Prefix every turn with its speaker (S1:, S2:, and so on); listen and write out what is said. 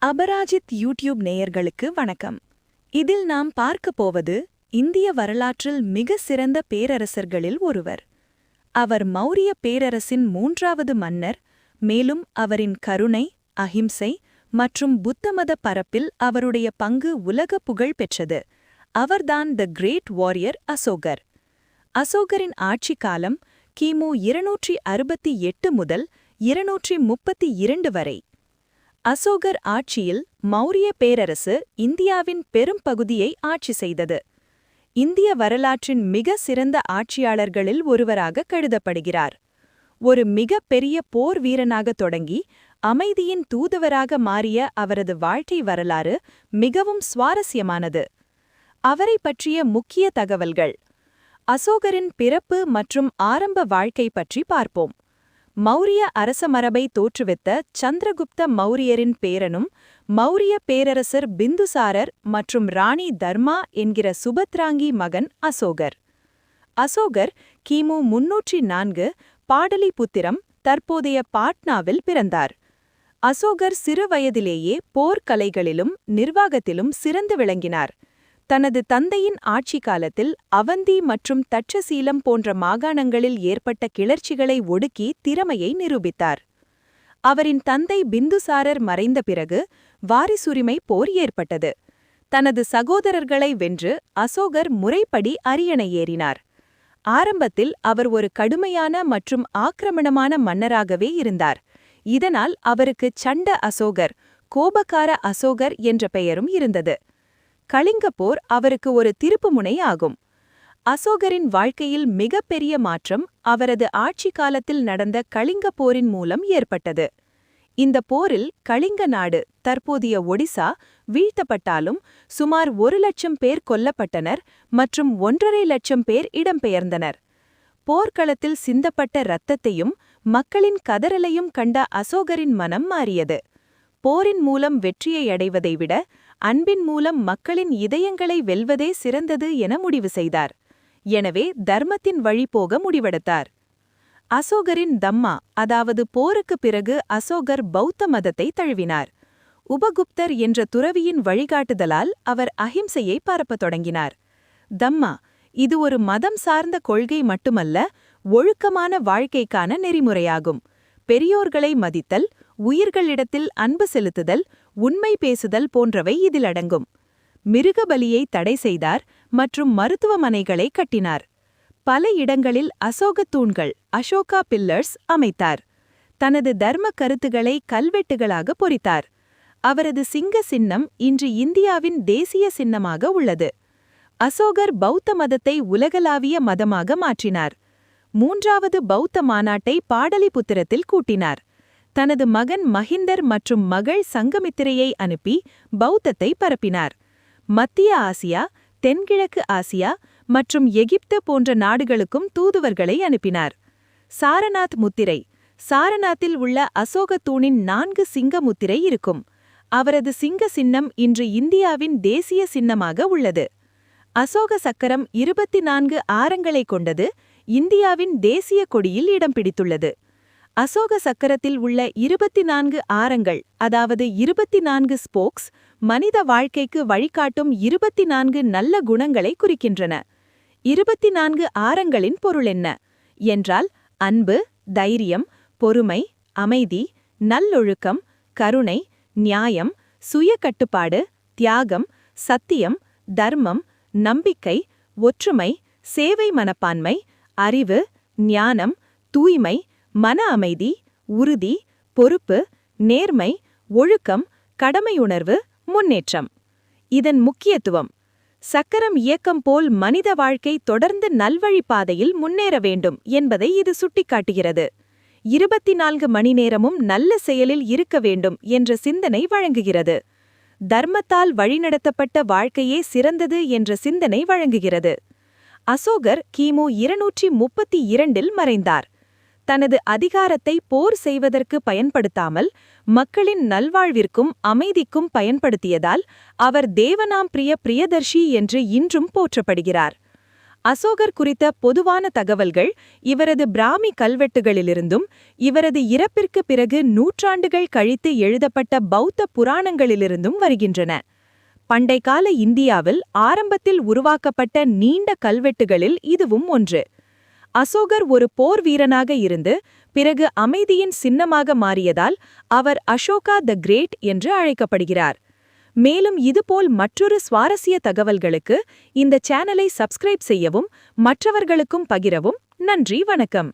S1: Aparajith YouTube நேயர்களுக்கு வணக்கம். இதில் நாம் பார்க்கப் போவது இந்திய வரலாற்றில் மிக சிறந்த பேரரசர்களில் ஒருவர். அவர் மௌரிய பேரரசின் 3வது மன்னர், மேலும் அவரின் கருணை, அஹிம்சை மற்றும் புத்தமத பரப்பில் அவருடைய பங்கு உலக புகழ் பெற்றது. அவர்தான் தி கிரேட் வாரியர் அசோகர். அசோகரின் ஆட்சி காலம் கிமு 268 முதல் 232 வரை. அசோகர் ஆட்சியில் மௌரிய பேரரசு இந்தியாவின் பெரும் பகுதியை ஆட்சி செய்தது. இந்திய வரலாற்றின் மிக சிறந்த ஆட்சியாளர்களில் ஒருவராக கருதப்படுகிறார். ஒரு மிக பெரிய போர் வீரனாக தொடங்கி அமைதியின் தூதுவராக மாறிய அவரது வாழ்க்கை வரலாறு மிகவும் சுவாரஸ்யமானது. அவரை பற்றிய முக்கிய தகவல்கள். அசோகரின் பிறப்பு மற்றும் ஆரம்ப வாழ்க்கை பற்றி பார்ப்போம். மௌரிய அரசமரபை தோற்றுவித்த சந்திரகுப்த மௌரியரின் பேரனும், மௌரிய பேரரசர் பிந்துசாரர் மற்றும் ராணி தர்மா என்கிற சுபத்ராங்கி மகன் அசோகர். அசோகர் கிமு 304 பாடலிபுத்திரம், தற்போதைய பாட்னாவில் பிறந்தார். அசோகர் சிறு வயதிலேயே போர்க்கலைகளிலும் நிர்வாகத்திலும் சிறந்து விளங்கினார். தனது தந்தையின் ஆட்சி காலத்தில் அவந்தி மற்றும் தட்சசீலம் போன்ற மாகாணங்களில் ஏற்பட்ட கிளர்ச்சிகளை ஒடுக்கி திறமையை நிரூபித்தார். அவரின் தந்தை பிந்துசாரர் மறைந்த பிறகு வாரிசுரிமை போர் ஏற்பட்டது. தனது சகோதரர்களை வென்று அசோகர் முறைப்படி அரியணை ஏறினார். ஆரம்பத்தில் அவர் ஒரு கடுமையான மற்றும் ஆக்கிரமணமான மன்னராகவே இருந்தார். இதனால் அவருக்கு சண்ட அசோகர், கோபக்கார அசோகர் என்ற பெயரும் இருந்தது. கலிங்கப் போர் அவருக்கு ஒரு திருப்புமுனை ஆகும். அசோகரின் வாழ்க்கையில் மிகப்பெரிய மாற்றம் அவரது ஆட்சி காலத்தில் நடந்த கலிங்கப் போரின் மூலம் ஏற்பட்டது. இந்த போரில் கலிங்க நாடு, தற்போதைய ஒடிசா, வீழ்த்தப்பட்டாலும் சுமார் 1,00,000 பேர் கொல்லப்பட்டனர் மற்றும் 1,50,000 லட்சம் பேர் இடம்பெயர்ந்தனர். போர்க்களத்தில் சிந்தப்பட்ட இரத்தத்தையும் மக்களின் கதறலையும் கண்ட அசோகரின் மனம் மாறியது. போரின் மூலம் வெற்றியை அடைவதை விட அன்பின் மூலம் மக்களின் இதயங்களை வெல்வதே சிறந்தது என முடிவு செய்தார். எனவே தர்மத்தின் வழி போக முடிவெடுத்தார். அசோகரின் தம்மா, அதாவது போருக்கு பிறகு அசோகர் பௌத்த மதத்தை தழுவினார். உபகுப்தர் என்ற துறவியின் வழிகாட்டுதலால் அவர் அஹிம்சையை பரப்பத் தொடங்கினார். தம்மா, இது ஒரு மதம் சார்ந்த கொள்கை மட்டுமல்ல, ஒழுக்கமான வாழ்க்கைக்கான நெறிமுறையாகும். பெரியோர்களை மதித்தல், உயிர்களிடத்தில் அன்பு செலுத்துதல், உண்மை பேசுதல் போன்றவை இதில் அடங்கும். மிருகபலியை தடை செய்தார் மற்றும் மருத்துவமனைகளை கட்டினார். பல இடங்களில் அசோகத் தூண்கள், அசோகா பில்லர்ஸ் அமைத்தார். தனது தர்ம கருத்துக்களை கல்வெட்டுகளாக பொறித்தார். அவரது சிங்க சின்னம் இன்று இந்தியாவின் தேசிய சின்னமாக உள்ளது. அசோகர் பௌத்த மதத்தை உலகளாவிய மதமாக மாற்றினார். 3வது பௌத்த மாநாட்டை பாடலிபுத்திரத்தில் கூட்டினார். தனது மகன் மஹிந்தர் மற்றும் மகள் சங்கமித்திரையை அனுப்பி பௌத்தத்தை பரப்பினார். மத்திய ஆசியா, தென்கிழக்கு ஆசியா மற்றும் எகிப்து போன்ற நாடுகளுக்கும் தூதுவர்களை அனுப்பினார். சாரநாத் முத்திரை. சாரநாத்தில் உள்ள அசோக தூணின் 4 சிங்க முத்திரை இருக்கும். அவரது சிங்க சின்னம் இன்று இந்தியாவின் தேசிய சின்னமாக உள்ளது. அசோக சக்கரம் 24 ஆரங்களை கொண்டது, இந்தியாவின் தேசிய கொடியில் இடம் பிடித்துள்ளது. அசோக சக்கரத்தில் உள்ள 24 ஆரங்கள், அதாவது 24 ஸ்போக்ஸ், மனித வாழ்க்கைக்கு வழிகாட்டும் 24 நல்ல குணங்களை குறிக்கின்றன. 24 ஆரங்களின் பொருள் என்ன என்றால் அன்பு, தைரியம், பொறுமை, அமைதி, நல்லொழுக்கம், கருணை, நியாயம், சுய கட்டுப்பாடு, தியாகம், சத்தியம், தர்மம், நம்பிக்கை, ஒற்றுமை, சேவை மனப்பான்மை, அறிவு, ஞானம், தூய்மை, மன அமைதி, உறுதி, பொறுப்பு, நேர்மை, ஒழுக்கம், கடமையுணர்வு, முன்னேற்றம். இதன் முக்கியத்துவம். சக்கரம் இயக்கம் போல் மனித வாழ்க்கை தொடர்ந்து நல்வழி பாதையில் முன்னேற வேண்டும் என்பதை இது சுட்டிக்காட்டுகிறது. 24 மணி நேரமும் நல்ல செயலில் இருக்க வேண்டும் என்ற சிந்தனை வழங்குகிறது. தர்மத்தால் வழிநடத்தப்பட்ட வாழ்க்கையே சிறந்தது என்ற சிந்தனை வழங்குகிறது. அசோகர் கிமு 232 மறைந்தார். தனது அதிகாரத்தை போர் செய்வதற்கு பயன்படுத்தாமல் மக்களின் நல்வாழ்விற்கும் அமைதிக்கும் பயன்படுத்தியதால் அவர் தேவனாம்பிரிய பிரியதர்ஷி என்று இன்றும் போற்றப்படுகிறார். அசோகர் குறித்த பொதுவான தகவல்கள் இவரது பிராமி கல்வெட்டுகளிலிருந்தும் இவரது இறப்பிற்கு பிறகு நூற்றாண்டுகள் கழித்து எழுதப்பட்ட பௌத்த புராணங்களிலிருந்தும் வருகின்றன. பண்டைக்கால இந்தியாவில் ஆரம்பத்தில் உருவாக்கப்பட்ட நீண்ட கல்வெட்டுகளில் இதுவும் ஒன்று. அசோகர் ஒரு போர் வீரனாக இருந்து பிறகு அமைதியின் சின்னமாக மாறியதால் அவர் அசோகா த கிரேட் என்று அழைக்கப்படுகிறார். மேலும் இதுபோல் மற்றொரு சுவாரஸ்ய தகவல்களுக்கு இந்த சேனலை சப்ஸ்கிரைப் செய்யவும் மற்றவர்களுக்கும் பகிரவும். நன்றி, வணக்கம்.